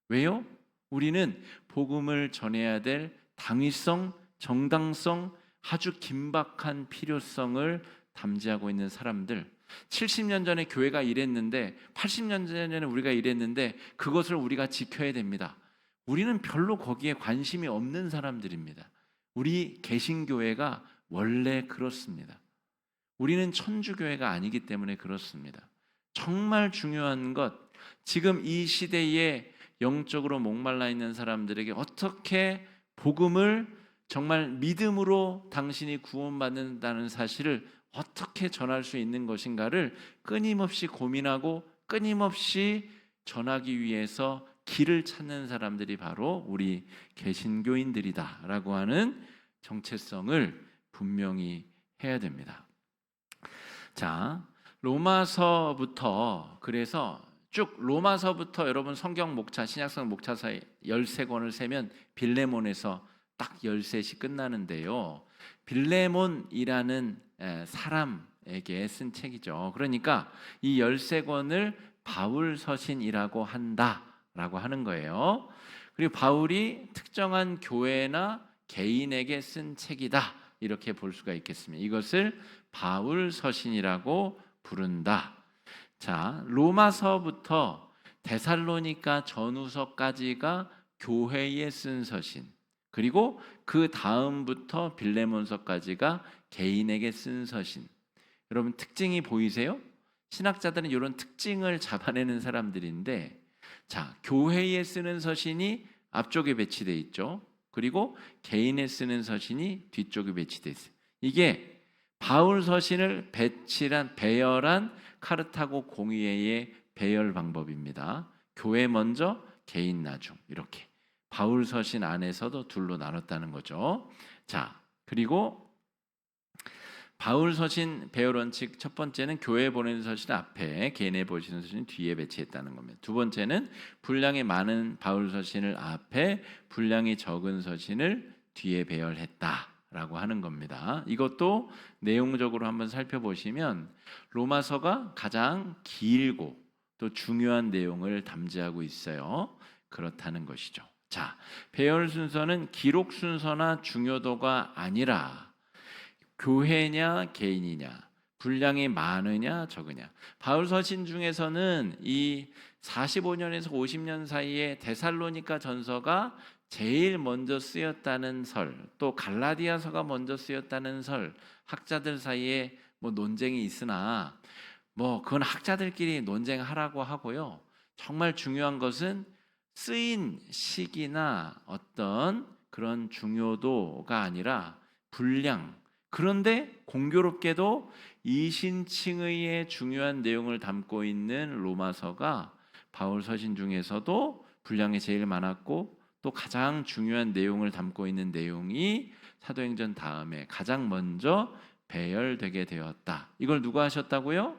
왜요? 우리는 복음을 전해야 될 당위성, 정당성, 아주 긴박한 필요성을 담지하고 있는 사람들. 70년 전에 교회가 이랬는데 80년 전에 우리가 이랬는데 그것을 우리가 지켜야 됩니다. 우리는 별로 거기에 관심이 없는 사람들입니다. 우리 개신교회가 원래 그렇습니다. 우리는 천주교회가 아니기 때문에 그렇습니다. 정말 중요한 것, 지금 이 시대에 영적으로 목말라 있는 사람들에게 어떻게 복음을 정말 믿음으로 당신이 구원받는다는 사실을 어떻게 전할 수 있는 것인가를 끊임없이 고민하고 끊임없이 전하기 위해서 길을 찾는 사람들이 바로 우리 개신교인들이다라고 하는 정체성을 분명히 해야 됩니다. 자, 로마서부터 그래서 쭉 로마서부터 여러분 성경 목차, 신약성 목차서 13권을 세면 빌레몬에서 딱 13시 끝나는데요. 빌레몬이라는 사람에게 쓴 책이죠. 그러니까 이 13권을 바울 서신이라고 한다라고 하는 거예요. 그리고 바울이 특정한 교회나 개인에게 쓴 책이다. 이렇게 볼 수가 있겠습니다. 이것을 바울 서신이라고 부른다. 자, 로마서부터 데살로니가 전후서까지가 교회에 쓴 서신, 그리고 그 다음부터 빌레몬서까지가 개인에게 쓴 서신. 여러분 특징이 보이세요? 신학자들은 이런 특징을 잡아내는 사람들인데, 자, 교회에 쓰는 서신이 앞쪽에 배치되어 있죠. 그리고 개인에 쓰는 서신이 뒤쪽에 배치되어 있어요. 이게 바울 서신을 배열한 카르타고 공의회의 배열 방법입니다. 교회 먼저, 개인 나중, 이렇게 바울 서신 안에서도 둘로 나눴다는 거죠. 자, 그리고 바울 서신 배열 원칙 첫 번째는 교회에 보내는 서신 앞에, 개인에 보내는 서신 뒤에 배치했다는 겁니다. 두 번째는 분량이 많은 바울 서신을 앞에, 분량이 적은 서신을 뒤에 배열했다라고 하는 겁니다. 이것도 내용적으로 한번 살펴보시면 로마서가 가장 길고 또 중요한 내용을 담지하고 있어요. 그렇다는 것이죠. 자, 배열 순서는 기록 순서나 중요도가 아니라 교회냐 개인이냐, 분량이 많으냐 적으냐. 바울 서신 중에서는 이 45년에서 50년 사이에 데살로니가 전서가 제일 먼저 쓰였다는 설, 또 갈라디아서가 먼저 쓰였다는 설, 학자들 사이에 뭐 논쟁이 있으나 뭐 그건 학자들끼리 논쟁하라고 하고요. 정말 중요한 것은 쓰인 시기나 어떤 그런 중요도가 아니라 분량. 그런데 공교롭게도 이신칭의의 중요한 내용을 담고 있는 로마서가 바울 서신 중에서도 분량이 제일 많았고 또 가장 중요한 내용을 담고 있는 내용이 사도행전 다음에 가장 먼저 배열되게 되었다. 이걸 누가 하셨다고요?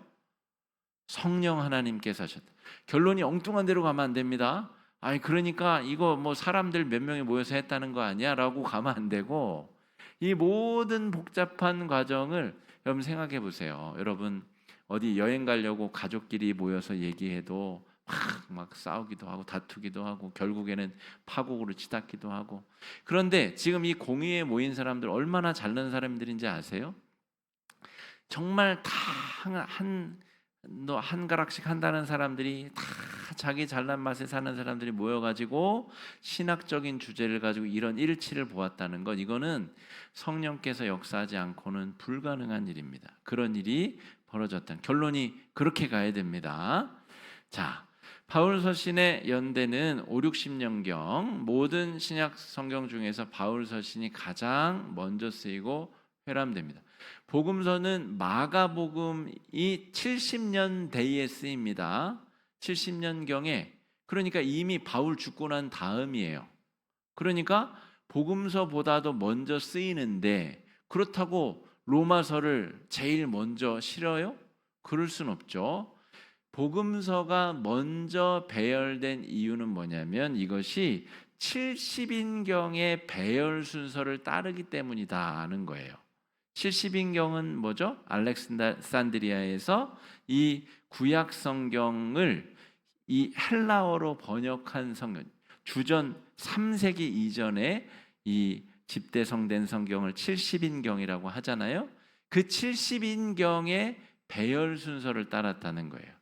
성령 하나님께서 하셨다. 결론이 엉뚱한 데로 가면 안 됩니다. 아니 그러니까 이거 뭐 사람들 몇 명이 모여서 했다는 거 아니야? 라고 가면 안 되고, 이 모든 복잡한 과정을 여러분 생각해 보세요. 여러분 어디 여행 가려고 가족끼리 모여서 얘기해도 막 싸우기도 하고 다투기도 하고 결국에는 파국으로 치닫기도 하고. 그런데 지금 이 공의에 모인 사람들 얼마나 잘난 사람들인지 아세요? 정말 다 한 가락씩 한다는 사람들이 다 자기 잘난 맛에 사는 사람들이 모여가지고 신학적인 주제를 가지고 이런 일치를 보았다는 것, 이거는 성령께서 역사하지 않고는 불가능한 일입니다. 그런 일이 벌어졌다는 결론이 그렇게 가야 됩니다. 자, 바울 서신의 연대는 5, 60년경 모든 신약 성경 중에서 바울 서신이 가장 먼저 쓰이고 회람됩니다. 복음서는 마가복음이 70년대에 쓰입니다. 70년경에, 그러니까 이미 바울 죽고 난 다음이에요. 그러니까 복음서보다도 먼저 쓰이는데 그렇다고 로마서를 제일 먼저 실어요? 그럴 순 없죠. 복음서가 먼저 배열된 이유는 뭐냐면 이것이 70인경의 배열 순서를 따르기 때문이다는 거예요. 70인경은 뭐죠? 알렉산드리아에서 이 구약 성경을 이 헬라어로 번역한 성경, 주전 3세기 이전에 이 집대성된 성경을 70인경이라고 하잖아요. 그 70인경의 배열 순서를 따랐다는 거예요.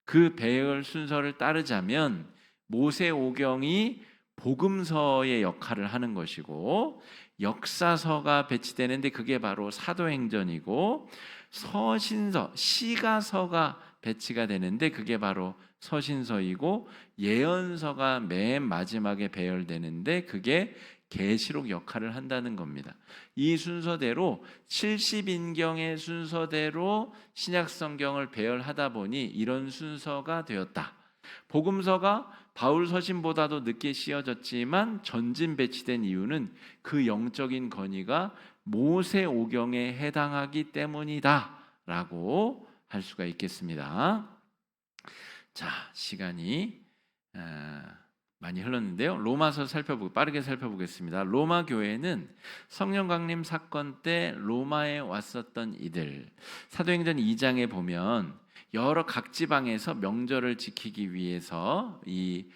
그 배열 순서를 따르자면 모세오경이 복음서의 역할을 하는 것이고 역사서가 배치되는데 그게 바로 사도행전이고 서신서, 시가서가 배치가 되는데 그게 바로 서신서이고 예언서가 맨 마지막에 배열되는데 그게 계시록 역할을 한다는 겁니다. 이 순서대로 70인경의 순서대로 신약 성경을 배열하다 보니 이런 순서가 되었다. 복음서가 바울 서신보다도 늦게 씌어졌지만 전진 배치된 이유는 그 영적인 건의가 모세 오경에 해당하기 때문이다라고 할 수가 있겠습니다. 자, 시간이 많이 흘렀는데요. 로마서 빠르게 살펴보겠습니다. 로마 교회는 성령 강림 사건 때 로마에 왔었던 이들, 사도행전 2장에 보면 여러 각 지방에서 명절을 지키기 위해서 이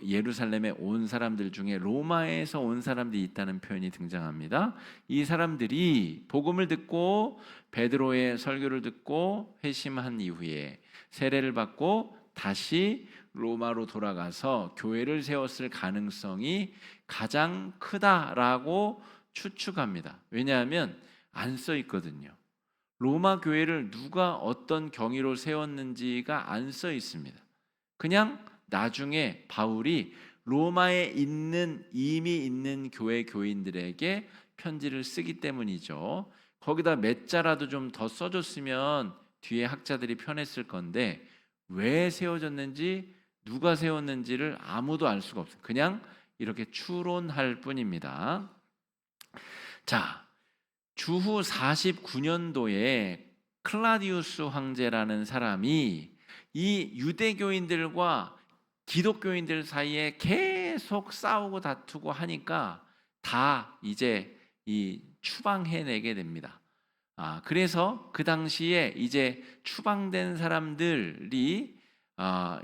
예루살렘에 온 사람들 중에 로마에서 온 사람들이 있다는 표현이 등장합니다. 이 사람들이 복음을 듣고 베드로의 설교를 듣고 회심한 이후에 세례를 받고 다시 로마로 돌아가서 교회를 세웠을 가능성이 가장 크다라고 추측합니다. 왜냐하면 안 써 있거든요. 로마 교회를 누가 어떤 경위로 세웠는지가 안 써 있습니다. 그냥 나중에 바울이 로마에 이미 있는 교회 교인들에게 편지를 쓰기 때문이죠. 거기다 몇 자라도 좀 더 써줬으면 뒤에 학자들이 편했을 건데 왜 세워졌는지 누가 세웠는지를 아무도 알 수가 없어요. 그냥 이렇게 추론할 뿐입니다. 자, 주후 49년도에 클라디우스 황제라는 사람이 이 유대교인들과 기독교인들 사이에 계속 싸우고 다투고 하니까 다 이제 이 추방해내게 됩니다. 그래서 그 당시에 이제 추방된 사람들이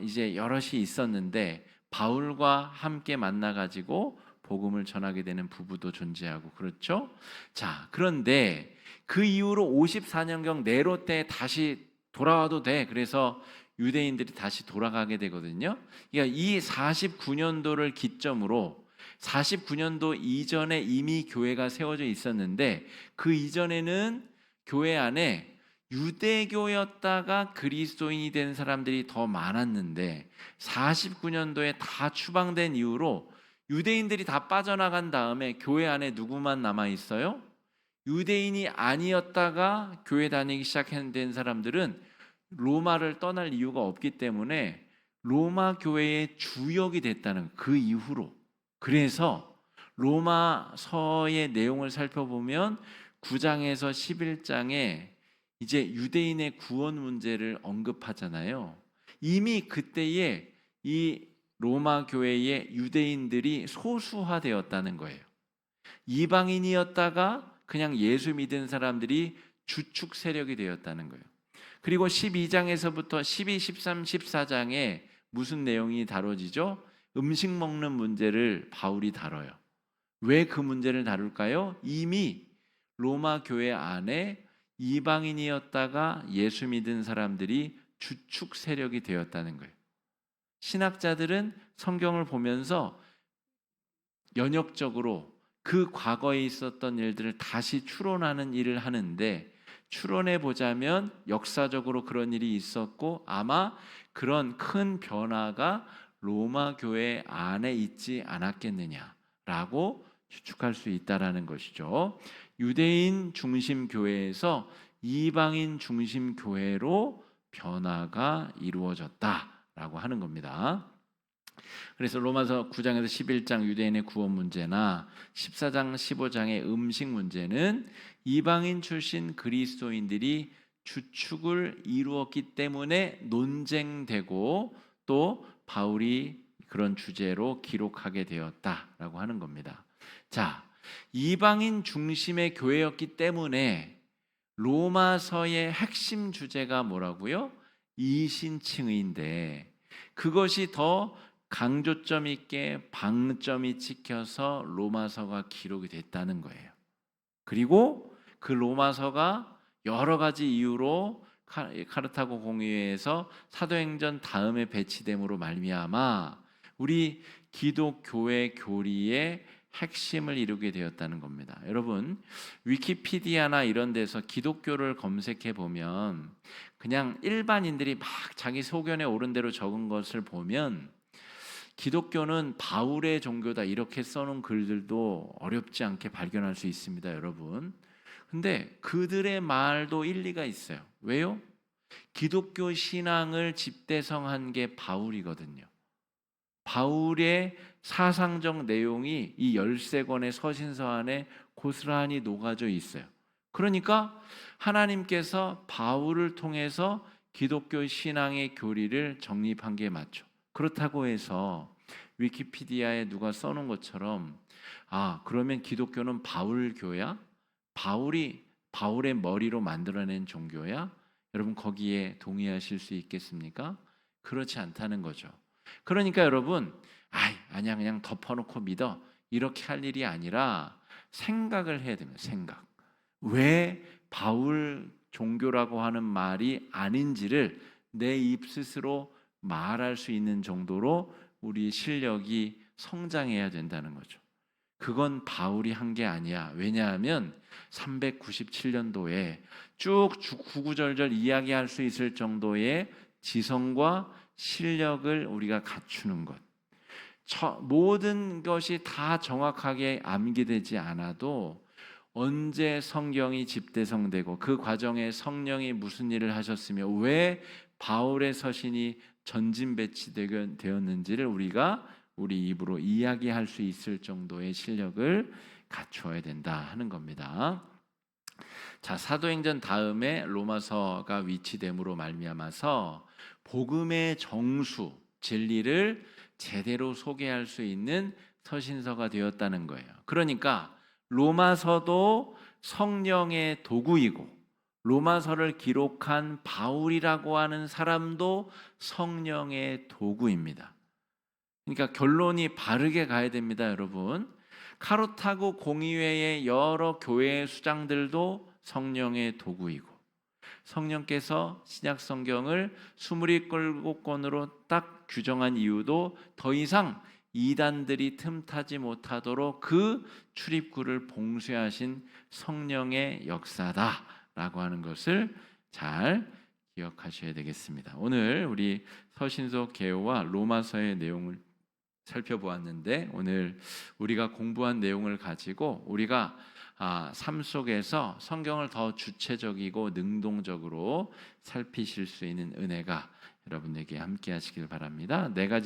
이제 여럿이 있었는데 바울과 함께 만나가지고 복음을 전하게 되는 부부도 존재하고 그렇죠. 자, 그런데 그 이후로 54년경 네로 때 다시 돌아와도 돼. 그래서 유대인들이 다시 돌아가게 되거든요. 그러니까 이 49년도를 기점으로 49년도 이전에 이미 교회가 세워져 있었는데 그 이전에는 교회 안에 유대교였다가 그리스도인이 된 사람들이 더 많았는데 49년도에 다 추방된 이후로 유대인들이 다 빠져나간 다음에 교회 안에 누구만 남아 있어요? 유대인이 아니었다가 교회 다니기 시작한 사람들은 로마를 떠날 이유가 없기 때문에 로마 교회의 주역이 됐다는 그 이후로. 그래서 로마서의 내용을 살펴보면 9장에서 11장에 이제 유대인의 구원 문제를 언급하잖아요. 이미 그때에 이 로마 교회의 유대인들이 소수화되었다는 거예요. 이방인이었다가 그냥 예수 믿은 사람들이 주축 세력이 되었다는 거예요. 그리고 12장에서부터 12, 13, 14장에 무슨 내용이 다뤄지죠? 음식 먹는 문제를 바울이 다뤄요. 왜 그 문제를 다룰까요? 이미 로마 교회 안에 이방인이었다가 예수 믿은 사람들이 주축 세력이 되었다는 거예요. 신학자들은 성경을 보면서 연역적으로 그 과거에 있었던 일들을 다시 추론하는 일을 하는데 추론해 보자면 역사적으로 그런 일이 있었고 아마 그런 큰 변화가 로마 교회 안에 있지 않았겠느냐라고 추측할 수 있다라는 것이죠. 유대인 중심 교회에서 이방인 중심 교회로 변화가 이루어졌다라고 하는 겁니다. 그래서 로마서 9장에서 11장 유대인의 구원 문제나 14장 15장의 음식 문제는 이방인 출신 그리스도인들이 주축을 이루었기 때문에 논쟁되고 또 바울이 그런 주제로 기록하게 되었다라고 하는 겁니다. 자, 이방인 중심의 교회였기 때문에 로마서의 핵심 주제가 뭐라고요? 이신칭의인데 그것이 더 강조점 있게 방점이 찍혀서 로마서가 기록이 됐다는 거예요. 그리고 그 로마서가 여러 가지 이유로 카르타고 공의회에서 사도행전 다음에 배치됨으로 말미암아 우리 기독교회 교리의 핵심을 이루게 되었다는 겁니다. 여러분, 위키피디아나 이런 데서 기독교를 검색해 보면 그냥 일반인들이 막 자기 소견에 옳은 대로 적은 것을 보면 기독교는 바울의 종교다 이렇게 써놓은 글들도 어렵지 않게 발견할 수 있습니다, 여러분. 근데 그들의 말도 일리가 있어요. 왜요? 기독교 신앙을 집대성한 게 바울이거든요. 바울의 사상적 내용이 이 13권의 서신서 안에 고스란히 녹아져 있어요. 그러니까 하나님께서 바울을 통해서 기독교 신앙의 교리를 정립한 게 맞죠. 그렇다고 해서 위키피디아에 누가 써놓은 것처럼 그러면 기독교는 바울교야? 바울의 머리로 만들어낸 종교야? 여러분 거기에 동의하실 수 있겠습니까? 그렇지 않다는 거죠. 그러니까 여러분 아니야 그냥 덮어놓고 믿어 이렇게 할 일이 아니라 생각을 해야 됩니다. 생각. 왜 바울 종교라고 하는 말이 아닌지를 내 입 스스로 말할 수 있는 정도로 우리 실력이 성장해야 된다는 거죠. 그건 바울이 한 게 아니야. 왜냐하면 397년도에 쭉 구구절절 이야기할 수 있을 정도의 지성과 실력을 우리가 갖추는 것. 모든 것이 다 정확하게 암기되지 않아도 언제 성경이 집대성되고 그 과정에 성령이 무슨 일을 하셨으며 왜 바울의 서신이 전진 배치되었는지를 우리가 우리 입으로 이야기할 수 있을 정도의 실력을 갖추어야 된다 하는 겁니다. 자, 사도행전 다음에 로마서가 위치됨으로 말미암아서 복음의 정수, 진리를 제대로 소개할 수 있는 서신서가 되었다는 거예요. 그러니까 로마서도 성령의 도구이고 로마서를 기록한 바울이라고 하는 사람도 성령의 도구입니다. 그러니까 결론이 바르게 가야 됩니다, 여러분. 카르타고 공의회의 여러 교회의 수장들도 성령의 도구이고 성령께서 신약 성경을 27권으로 딱 규정한 이유도 더 이상 이단들이 틈타지 못하도록 그 출입구를 봉쇄하신 성령의 역사다라고 하는 것을 잘 기억하셔야 되겠습니다. 오늘 우리 서신서 개요와 로마서의 내용을 살펴보았는데 오늘 우리가 공부한 내용을 가지고 우리가 삶 속에서 성경을 더 주체적이고 능동적으로 살피실 수 있는 은혜가 여러분에게 함께 하시길 바랍니다. 네 가지